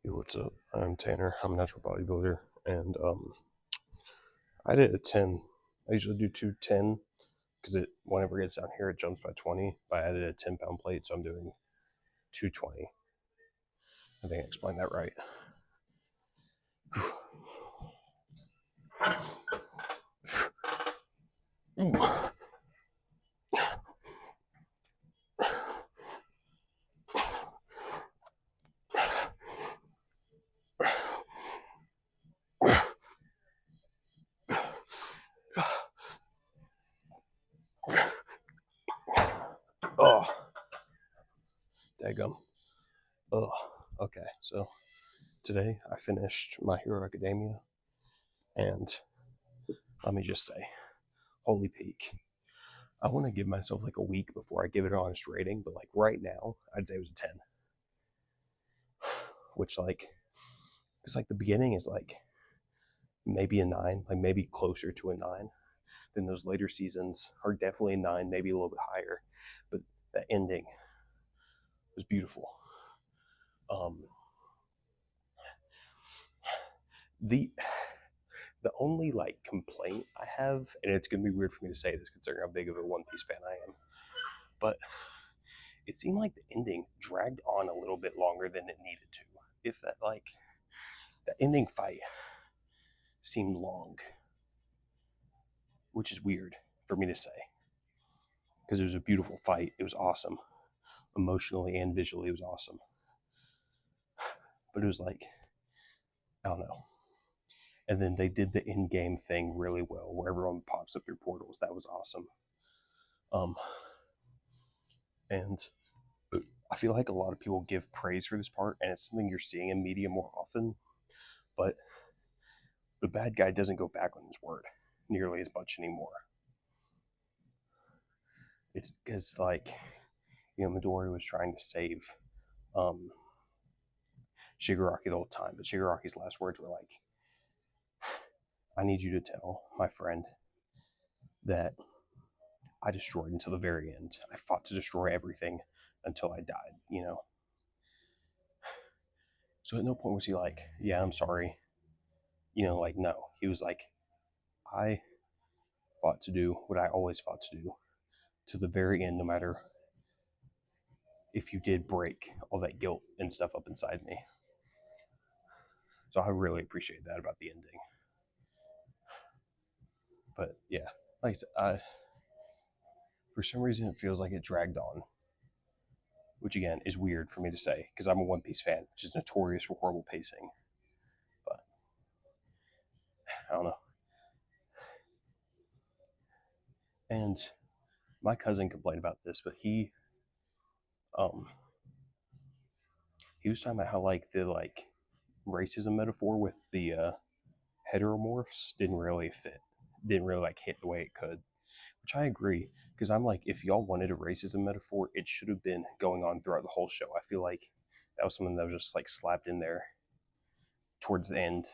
Yo, what's up? I'm Tanner. I'm a natural bodybuilder, and I did a 10. I usually do 210 because whenever it gets down here, it jumps by 20. But I added a 10-pound plate, so I'm doing 220. I think I explained that right. Oh, daggum. Oh, okay. So today I finished My Hero Academia, and let me just say, holy peak. I want to give myself like a week before I give it an honest rating, but like right now, I'd say it was a 10. Which like, it's like the beginning is like maybe a 9, like maybe closer to a 9. Then those later seasons are definitely a 9, maybe a little bit higher. But the ending was beautiful. Um, the the only like complaint I have, and it's gonna be weird for me to say this considering how big of a One Piece fan I am, but it seemed like the ending dragged on a little bit longer than it needed to. If that like the ending fight seemed long, which is weird for me to say because it was a beautiful fight. It was awesome, emotionally and visually. It was awesome, but it was like I don't know. And then they did the in-game thing really well, where everyone pops up through portals. That was awesome. Um, and I feel like a lot of people give praise for this part, and it's something you're seeing in media more often. But the bad guy doesn't go back on his word nearly as much anymore. It's because like Midori was trying to save um, Shigaraki the whole time, but Shigaraki's last words were like, "I need you to tell my friend that I destroyed until the very end. I fought to destroy everything until I died, you know?" So at no point was he like, "Yeah, I'm sorry." Like, no. He was like, I fought to do what I always fought to do to the very end, no matter if you did break all that guilt and stuff up inside me. So I really appreciate that about the ending. But yeah, like I said, for some reason it feels like it dragged on, which again is weird for me to say because I'm a One Piece fan, which is notorious for horrible pacing. But I don't know. And my cousin complained about this, but um he was talking about how like the like racism metaphor with the heteromorphs didn't really fit, didn't really like hit the way it could, which I agree. Because I'm like, if y'all wanted a racism metaphor, it should have been going on throughout the whole show. I feel like that was something that was just like slapped in there towards the end,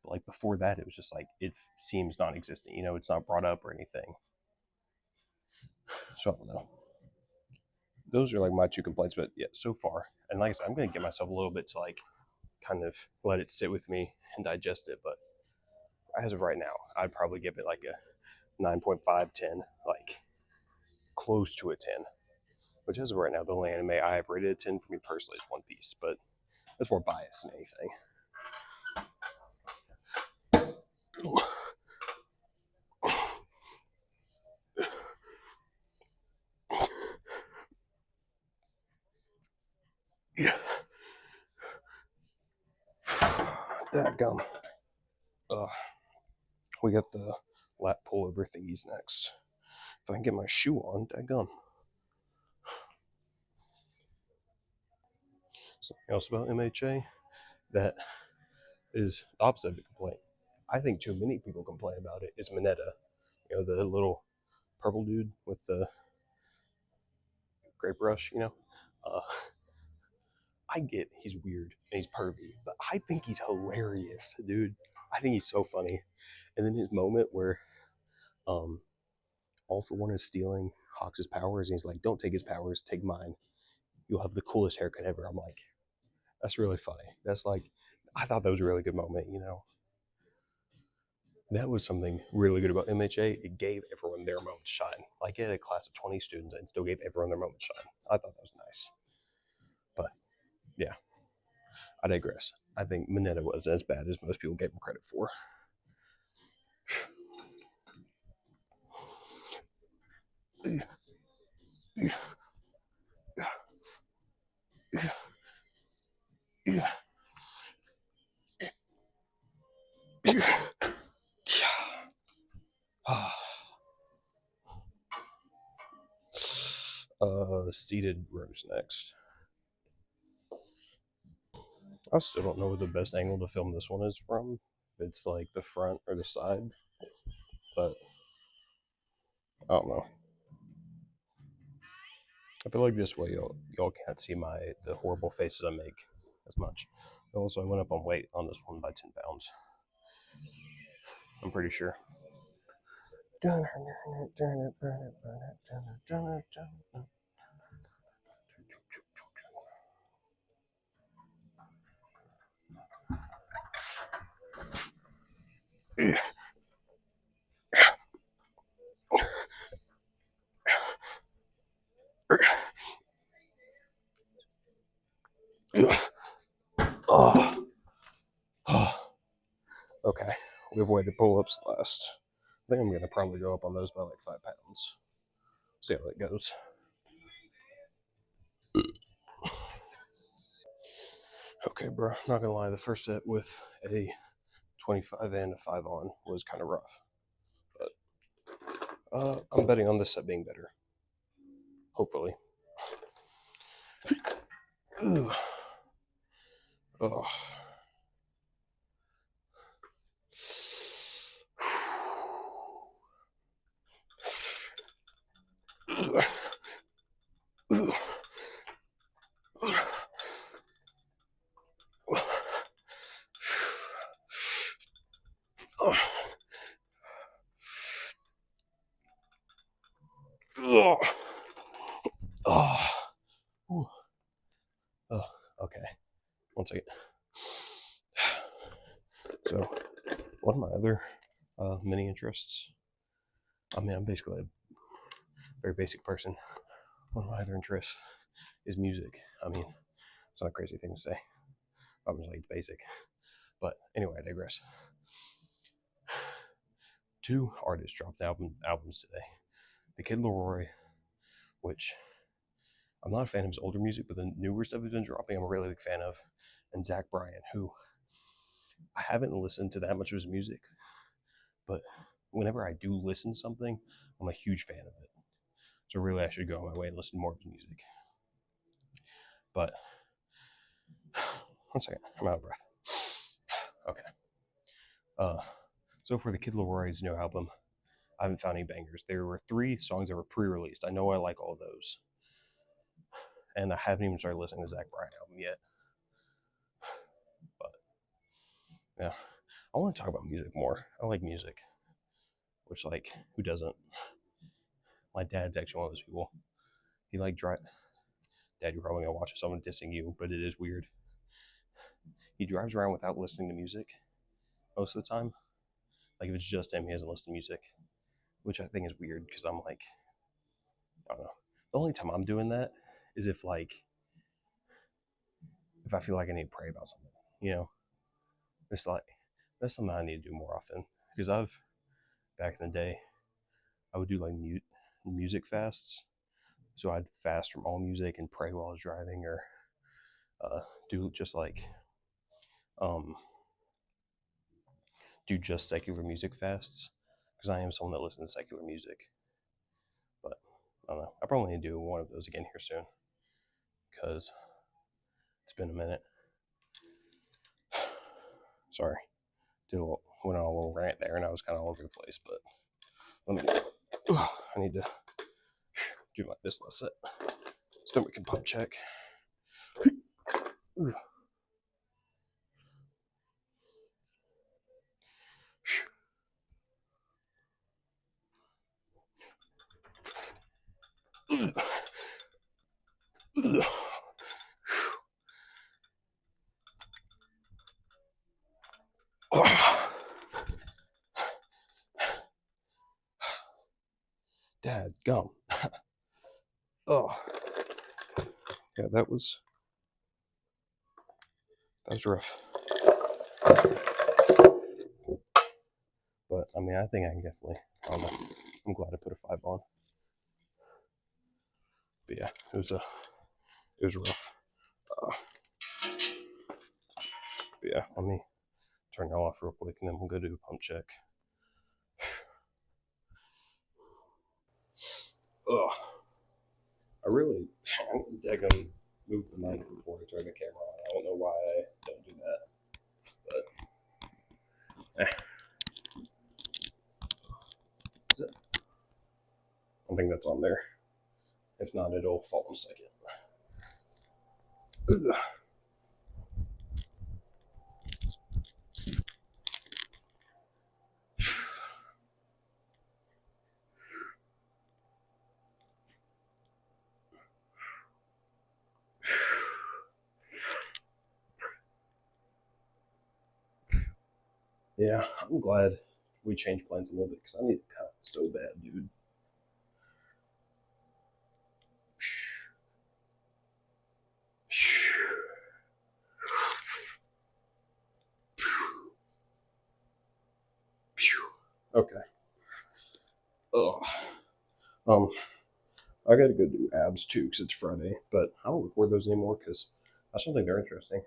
But like before that, it was just like it seems non-existent. It's not brought up or anything. So I don't know. Those are like my two complaints, but yeah, so far, and like I said, I'm gonna give myself a little bit to like kind of let it sit with me and digest it. But as of right now, I'd probably give it like a 9.5, 10, like close to a 10. Which as of right now, the only anime I have rated a 10 for me personally is One Piece, but that's more bias than anything. Yeah, that gum. Uh, we got the lat pullover thingies next. If I can get my shoe on, that gum. Something else about MHA that is the opposite of a complaint. I think too many people complain about it is Mineta. The little purple dude with the grape brush, Uh, I get he's weird and he's pervy, but I think he's hilarious, dude. I think he's so funny. And then his moment where um, All for One is stealing Hawks' powers, and he's like, "Don't take his powers, take mine. You'll have the coolest haircut ever." I'm like, That's really funny. That's like, I thought that was a really good moment. That was something really good about MHA. It gave everyone their moment to shine. Like, it had a class of 20 students and still gave everyone their moment to shine. I thought that was nice. But yeah, I digress. I think Mineta wasn't as bad as most people gave him credit for. Seated Rose next. I still don't know what the best angle to film this one is from. If it's like the front or the side, but I don't know. I feel like this way y'all can't see the horrible faces I make as much. Also, I went up on weight on this one by 10 pounds. I'm pretty sure. Oh. Oh. Okay, we avoided pull-ups last. I think I'm gonna probably go up on those by like 5 pounds. See how that goes. Okay, bro. Not gonna lie, the first set with a 25 and a 5 on was kind of rough, but I'm betting on this set being better. Hopefully. Ooh. Oh. Oh, okay. One second. So, one of my other mini interests. I mean, I'm basically a very basic person. One of my other interests is music. I mean, it's not a crazy thing to say. I'm just like, it's basic. But anyway, I digress. 2 artists dropped albums today. The Kid Laroi, which I'm not a fan of his older music, but the newer stuff he's been dropping, I'm a really big fan of. And Zach Bryan, who I haven't listened to that much of his music, but whenever I do listen to something, I'm a huge fan of it. So really, I should go on my way and listen to more of his music. But one second, I'm out of breath. Okay. So for the Kid Laroi's new album, I haven't found any bangers. There were 3 songs that were pre-released. I know I like all of those, and I haven't even started listening to the Zach Bryan album yet. But yeah, I want to talk about music more. I like music, which, like, who doesn't? My dad's actually one of those people. He like drive. Dad, you're probably gonna watch someone dissing you, but it is weird. He drives around without listening to music most of the time. Like, if it's just him, he hasn't listened to music, which I think is weird because I'm like, I don't know. The only time I'm doing that is if I feel like I need to pray about something. It's like, that's something I need to do more often, because back in the day, I would do like music fasts. So I'd fast from all music and pray while I was driving, or do just like do just secular music fasts, because I am someone that listens to secular music. But I don't know. I probably need to do one of those again here soon, because it's been a minute. Sorry, went on a little rant there, and I was kind of all over the place. But I need to do this last set. Stomach and pump check. Dad, gum. Oh, yeah, that was rough. But I mean, I think I can definitely. I don't know. I'm glad I put a 5 on. But yeah, it was rough. But yeah, let me turn y'all off real quick, and then we'll go do a pump check. Ugh. I really daggone move the mic before I turn the camera on. I don't know why I don't do that, but I think that's on there. If not, it'll fall in a second. Ugh. Yeah, I'm glad we changed plans a little bit because I need to cut so bad, dude. Okay. Ugh. I gotta go do abs too because it's Friday, but I don't record those anymore because I still think they're interesting.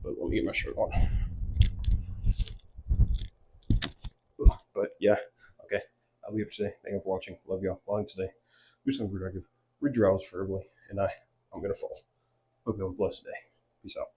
But let me get my shirt on. But yeah, okay. I'll leave it today. Thank you for watching. Love y'all. Long today. Do something productive. Read your hours verbally, and I'm gonna fall. Hope you have a blessed day. Peace out.